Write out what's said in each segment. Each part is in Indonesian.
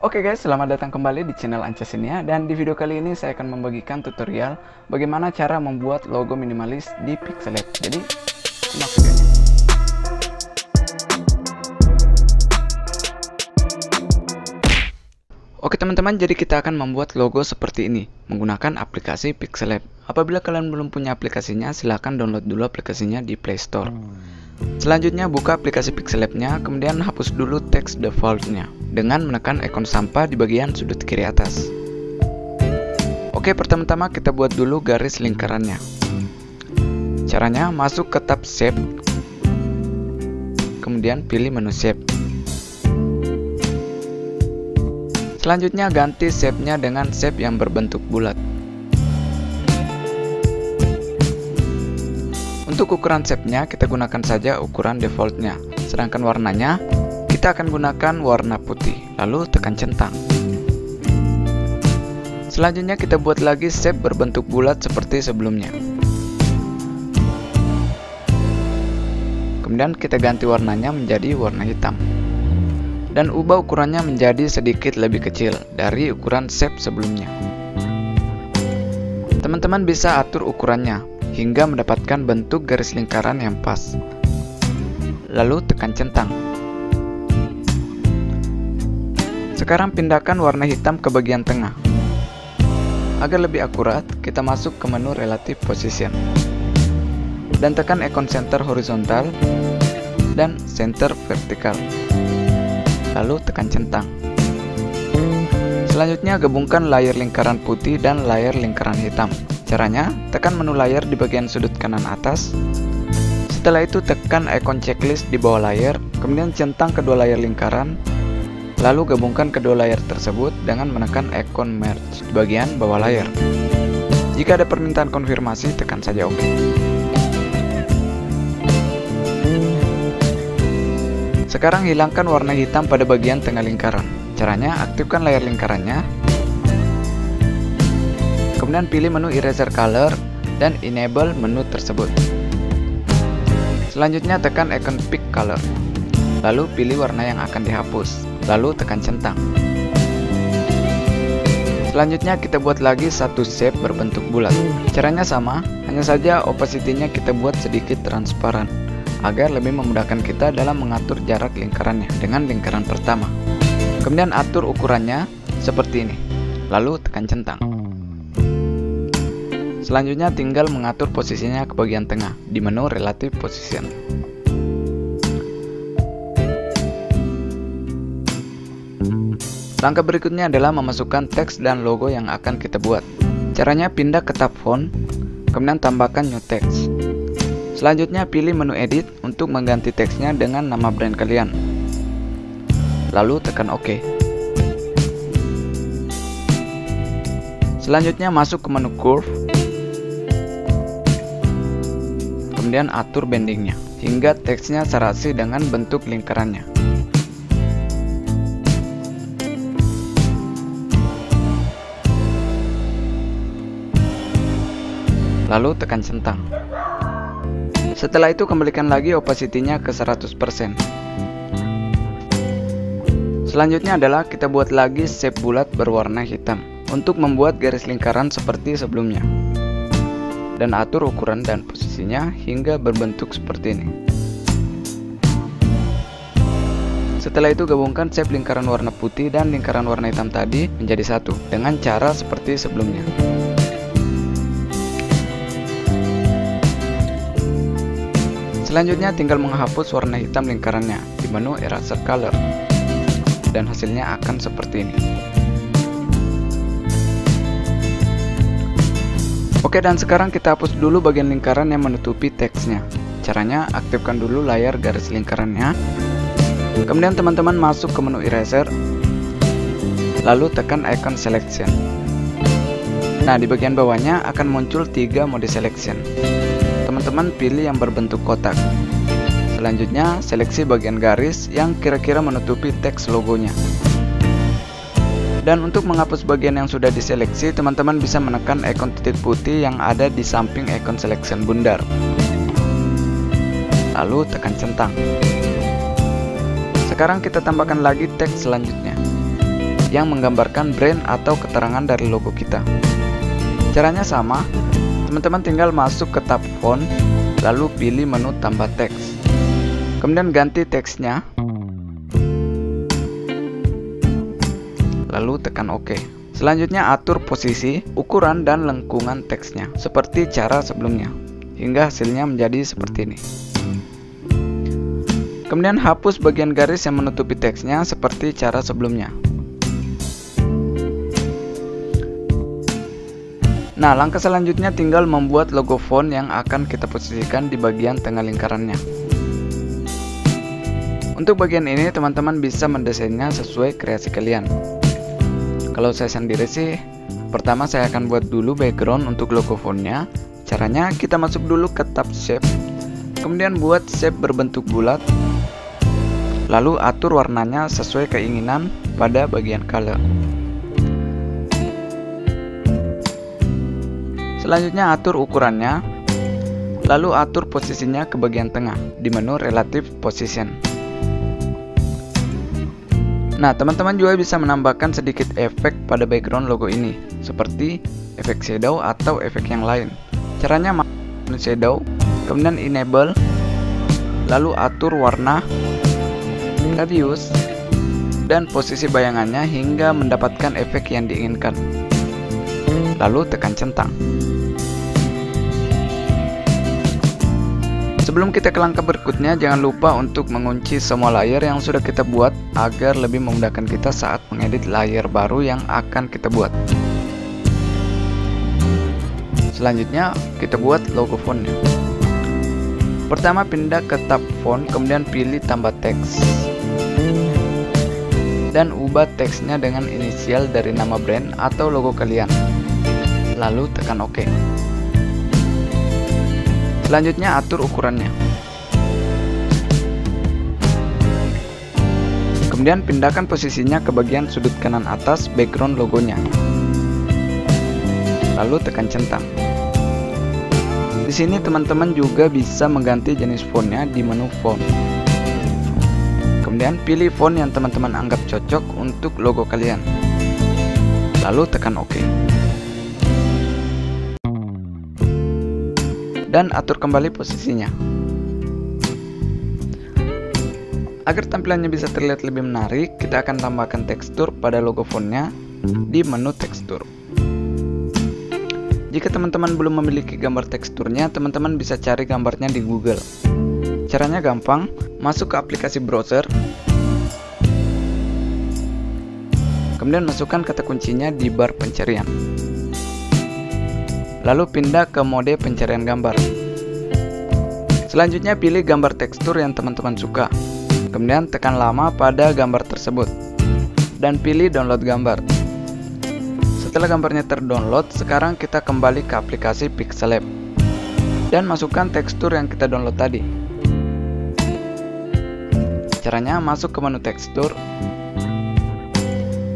Oke guys, selamat datang kembali di channel Ancasinia, dan di video kali ini saya akan membagikan tutorial bagaimana cara membuat logo minimalis di Pixellab. Jadi, simak videonya. Oke teman-teman, jadi kita akan membuat logo seperti ini menggunakan aplikasi Pixellab. Apabila kalian belum punya aplikasinya, silahkan download dulu aplikasinya di Play Store. Selanjutnya buka aplikasi Pixellab-nya, kemudian hapus dulu teks default-nya dengan menekan ikon sampah di bagian sudut kiri atas. Oke, pertama-tama kita buat dulu garis lingkarannya. Caranya, masuk ke tab Shape, kemudian pilih menu Shape. Selanjutnya ganti shape-nya dengan shape yang berbentuk bulat. Untuk ukuran shape-nya kita gunakan saja ukuran default-nya. Sedangkan warnanya kita akan gunakan warna putih, lalu tekan centang. Selanjutnya kita buat lagi shape berbentuk bulat seperti sebelumnya. Kemudian kita ganti warnanya menjadi warna hitam. Dan ubah ukurannya menjadi sedikit lebih kecil dari ukuran shape sebelumnya. Teman-teman bisa atur ukurannya hingga mendapatkan bentuk garis lingkaran yang pas. Lalu tekan centang. Sekarang pindahkan warna hitam ke bagian tengah. Agar lebih akurat, kita masuk ke menu Relative Position dan tekan ikon center horizontal dan center vertikal. Lalu tekan centang. Selanjutnya gabungkan layer lingkaran putih dan layer lingkaran hitam. Caranya, tekan menu layer di bagian sudut kanan atas. Setelah itu tekan ikon checklist di bawah layer, kemudian centang kedua layer lingkaran. Lalu gabungkan kedua layer tersebut dengan menekan ikon merge di bagian bawah layer. Jika ada permintaan konfirmasi, tekan saja OK. Sekarang hilangkan warna hitam pada bagian tengah lingkaran. Caranya, aktifkan layar lingkarannya. Kemudian pilih menu Eraser Color dan enable menu tersebut. Selanjutnya tekan ikon Pick Color. Lalu pilih warna yang akan dihapus. Lalu tekan centang. Selanjutnya kita buat lagi satu shape berbentuk bulat. Caranya sama, hanya saja opacity-nya kita buat sedikit transparan agar lebih memudahkan kita dalam mengatur jarak lingkarannya dengan lingkaran pertama. Kemudian atur ukurannya seperti ini, lalu tekan centang. Selanjutnya tinggal mengatur posisinya ke bagian tengah di menu Relative Position. Langkah berikutnya adalah memasukkan teks dan logo yang akan kita buat. Caranya, pindah ke tab Font, kemudian tambahkan New Text. Selanjutnya pilih menu Edit untuk mengganti teksnya dengan nama brand kalian. Lalu tekan OK. Selanjutnya masuk ke menu Curve. Kemudian atur bendingnya hingga teksnya serasi dengan bentuk lingkarannya. Lalu tekan centang. Setelah itu kembalikan lagi opacity-nya ke 100%. Selanjutnya adalah kita buat lagi shape bulat berwarna hitam untuk membuat garis lingkaran seperti sebelumnya. Dan atur ukuran dan posisinya hingga berbentuk seperti ini. Setelah itu gabungkan shape lingkaran warna putih dan lingkaran warna hitam tadi menjadi satu dengan cara seperti sebelumnya. Selanjutnya tinggal menghapus warna hitam lingkarannya di menu Eraser Color. Dan hasilnya akan seperti ini. Oke, dan sekarang kita hapus dulu bagian lingkaran yang menutupi teksnya. Caranya, aktifkan dulu layar garis lingkarannya. Kemudian teman-teman masuk ke menu Eraser. Lalu tekan ikon Selection. Nah, di bagian bawahnya akan muncul 3 mode selection. Teman-teman pilih yang berbentuk kotak. Selanjutnya, seleksi bagian garis yang kira-kira menutupi teks logonya. Dan untuk menghapus bagian yang sudah diseleksi, teman-teman bisa menekan ikon titik putih yang ada di samping ikon selection bundar. Lalu tekan centang. Sekarang kita tambahkan lagi teks selanjutnya. yang menggambarkan brand atau keterangan dari logo kita. Caranya sama, teman-teman tinggal masuk ke tab font, lalu pilih menu tambah teks. Kemudian ganti teksnya, lalu tekan OK. Selanjutnya atur posisi, ukuran, dan lengkungan teksnya seperti cara sebelumnya, hingga hasilnya menjadi seperti ini. Kemudian hapus bagian garis yang menutupi teksnya seperti cara sebelumnya. Nah, langkah selanjutnya tinggal membuat logo font yang akan kita posisikan di bagian tengah lingkarannya. Untuk bagian ini teman-teman bisa mendesainnya sesuai kreasi kalian. Kalau saya sendiri sih, pertama saya akan buat dulu background untuk logo fontnya. Caranya kita masuk dulu ke tab shape, kemudian buat shape berbentuk bulat, lalu atur warnanya sesuai keinginan pada bagian color. Selanjutnya atur ukurannya, lalu atur posisinya ke bagian tengah di menu Relative Position. Nah, teman-teman juga bisa menambahkan sedikit efek pada background logo ini, seperti efek shadow atau efek yang lain. Caranya menu shadow, kemudian enable, lalu atur warna, radius, dan posisi bayangannya hingga mendapatkan efek yang diinginkan. Lalu tekan centang. Sebelum kita ke langkah berikutnya, jangan lupa untuk mengunci semua layer yang sudah kita buat agar lebih memudahkan kita saat mengedit layer baru yang akan kita buat. Selanjutnya, kita buat logo fontnya. Pertama, pindah ke tab font, kemudian pilih tambah teks. Dan ubah teksnya dengan inisial dari nama brand atau logo kalian. Lalu tekan OK. Selanjutnya atur ukurannya. Kemudian pindahkan posisinya ke bagian sudut kanan atas background logonya. Lalu tekan centang. Di sini teman-teman juga bisa mengganti jenis fontnya di menu font. Kemudian pilih font yang teman-teman anggap cocok untuk logo kalian. Lalu tekan OK. Dan atur kembali posisinya. Agar tampilannya bisa terlihat lebih menarik, kita akan tambahkan tekstur pada logo fontnya di menu tekstur. Jika teman-teman belum memiliki gambar teksturnya, teman-teman bisa cari gambarnya di Google. Caranya gampang, masuk ke aplikasi browser, kemudian masukkan kata kuncinya di bar pencarian. Lalu pindah ke mode pencarian gambar. Selanjutnya pilih gambar tekstur yang teman-teman suka. Kemudian tekan lama pada gambar tersebut. Dan pilih download gambar. Setelah gambarnya terdownload, sekarang kita kembali ke aplikasi Pixel Lab. Dan masukkan tekstur yang kita download tadi. Caranya masuk ke menu tekstur.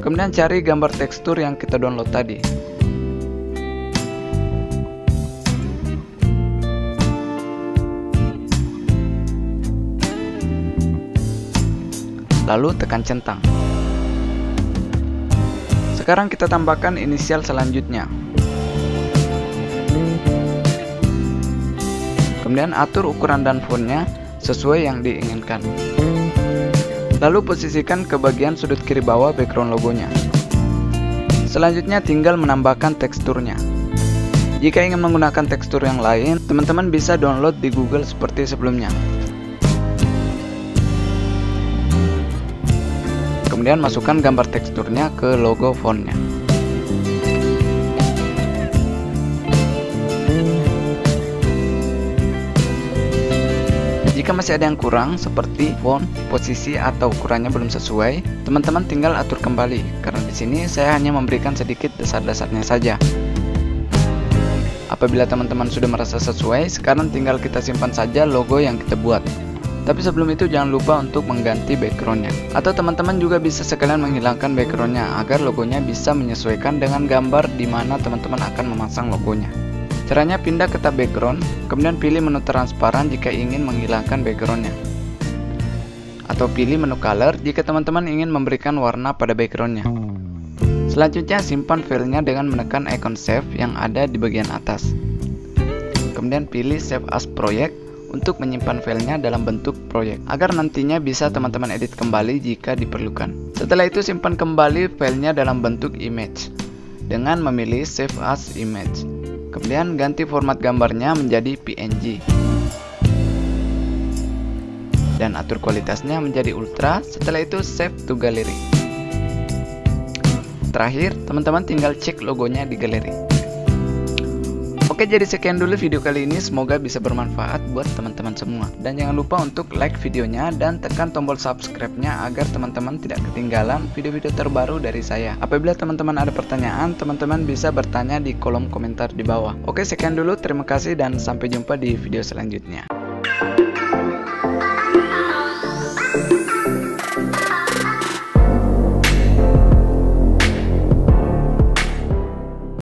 Kemudian cari gambar tekstur yang kita download tadi. Lalu tekan centang. Sekarang kita tambahkan inisial selanjutnya. Kemudian atur ukuran dan fontnya sesuai yang diinginkan. Lalu posisikan ke bagian sudut kiri bawah background logonya. Selanjutnya tinggal menambahkan teksturnya. Jika ingin menggunakan tekstur yang lain, teman-teman bisa download di Google seperti sebelumnya. Kemudian masukkan gambar teksturnya ke logo fontnya. Jika masih ada yang kurang seperti font, posisi, atau ukurannya belum sesuai, teman-teman tinggal atur kembali. Karena di sini saya hanya memberikan sedikit dasar-dasarnya saja. Apabila teman-teman sudah merasa sesuai, sekarang tinggal kita simpan saja logo yang kita buat. Tapi sebelum itu jangan lupa untuk mengganti backgroundnya. Atau teman-teman juga bisa sekalian menghilangkan backgroundnya agar logonya bisa menyesuaikan dengan gambar di mana teman-teman akan memasang logonya. Caranya pindah ke tab background, kemudian pilih menu transparan jika ingin menghilangkan backgroundnya. Atau pilih menu color jika teman-teman ingin memberikan warna pada backgroundnya. Selanjutnya simpan filenya dengan menekan icon save yang ada di bagian atas. Kemudian pilih save as project untuk menyimpan filenya dalam bentuk proyek agar nantinya bisa teman-teman edit kembali jika diperlukan. Setelah itu simpan kembali filenya dalam bentuk image dengan memilih save as image. Kemudian ganti format gambarnya menjadi PNG dan atur kualitasnya menjadi ultra. Setelah itu save to gallery. Terakhir, teman-teman tinggal cek logonya di galeri. Oke, jadi sekian dulu video kali ini. Semoga bisa bermanfaat buat teman-teman semua. Dan jangan lupa untuk like videonya dan tekan tombol subscribe-nya agar teman-teman tidak ketinggalan video-video terbaru dari saya. Apabila teman-teman ada pertanyaan, teman-teman bisa bertanya di kolom komentar di bawah. Oke, sekian dulu. Terima kasih dan sampai jumpa di video selanjutnya.